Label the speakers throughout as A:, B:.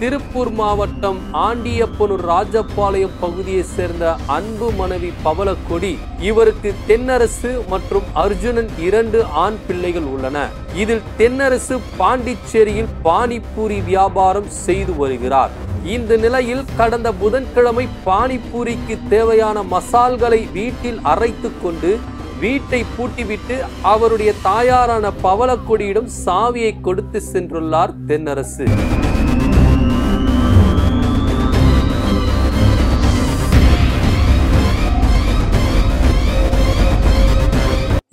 A: திருப்பூர் மாவட்டம் ஆண்டியப்பனூர் ராஜபாளையம் பகுதியை சேர்ந்த அன்பு மனைவி பவளக்கொடி. இவருக்கு தென்னரசு மற்றும் அர்ஜுனன் 2 ஆண் பிள்ளைகள் உள்ளன. இதில் தென்னரசு பாண்டிச்சேரியில் பானிபூரி வியாபாரம் செய்து வருகிறார். இந்த நிலையில் கடந்த புதன்கிழமை பானிபூரிக்கு தேவையான மசால்களை வீட்டில் அரைத்து கொண்டு வீட்டை பூட்டிவிட்டு அவருடைய தாயாரான பவளக்கொடியிடம் சாவியை கொடுத்து சென்றுள்ளார் தென்னரசு.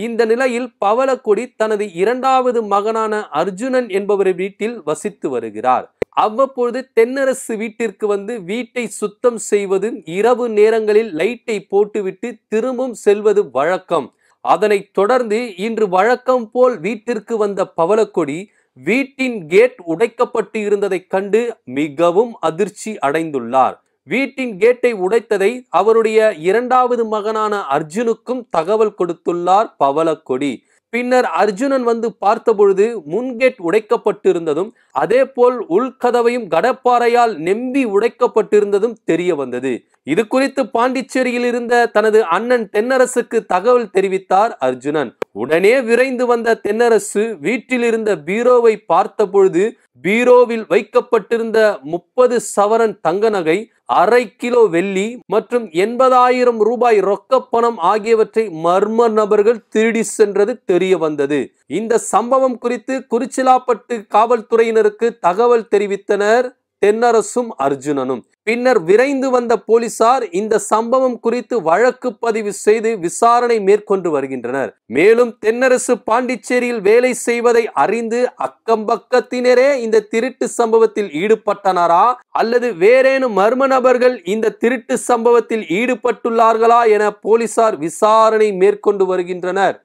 A: இந்த நிலையில் பவளக்கொடி தனது 2வது மகனான அர்ஜுனன் என்பவர் வீட்டில் வசித்து வருகிறார். அவ்வப்பொழுது தென்னரசு வீட்டிற்கு வந்து வீட்டை சுத்தம் செய்வது, இரவு நேரங்களில் லைட்டை போட்டுவிட்டு திரும்பவும் செல்வது வழக்கம். அதனைத் தொடர்ந்து இன்று வழக்கம் போல் வீட்டிற்கு வந்த பவளக்கொடி வீட்டின் கேட் உடைக்கப்பட்டு இருந்ததை கண்டு மிகவும் அதிர்ச்சி அடைந்துள்ளார். வீட்டின் கேட்டை உடைத்ததை அவருடைய 2வது மகனான அர்ஜுனுக்கும் தகவல் கொடுத்துள்ளார் பவளக்கொடி. பின்னர் அர்ஜுனன் வந்து பார்த்தபொழுது முன்கேட் உடைக்கப்பட்டிருந்ததும் அதே போல் உள்கதவையும் கடப்பாறையால் நெம்பி உடைக்கப்பட்டிருந்ததும் தெரிய வந்தது. இது குறித்து பாண்டிச்சேரியில் இருந்த தனது அண்ணன் தென்னரசுக்கு தகவல் தெரிவித்தார் அர்ஜுனன். உடனே விரைந்து வந்த தென்னரசு வீட்டில் இருந்த பீரோவை பார்த்தபொழுது பீரோவில் வைக்கப்பட்டிருந்த 30 சவரன் தங்க நகை, 1/2 கிலோ வெள்ளி மற்றும் 80,000 ரூபாய் ரொக்க பணம் ஆகியவற்றை மர்ம நபர்கள் திருடி சென்றது தெரிய வந்தது. இந்த சம்பவம் குறித்து குறிச்சிலாப்பட்டு காவல்துறையினருக்கு தகவல் தெரிவித்தனர் தென்னரசும் அர்ஜுனனும். பின்னர் விரைந்து வந்த போலீசார் இந்த சம்பவம் குறித்து வழக்கு பதிவு செய்து விசாரணை மேற்கொண்டு வருகின்றனர். மேலும் தென்னரசு பாண்டிச்சேரியில் வேலை செய்வதை அறிந்து அக்கம் பக்கத்தினரே இந்த திருட்டு சம்பவத்தில் ஈடுபட்டனரா அல்லது வேறேனும் மர்ம நபர்கள் இந்த திருட்டு சம்பவத்தில் ஈடுபட்டுள்ளார்களா என போலீசார் விசாரணை மேற்கொண்டு வருகின்றனர்.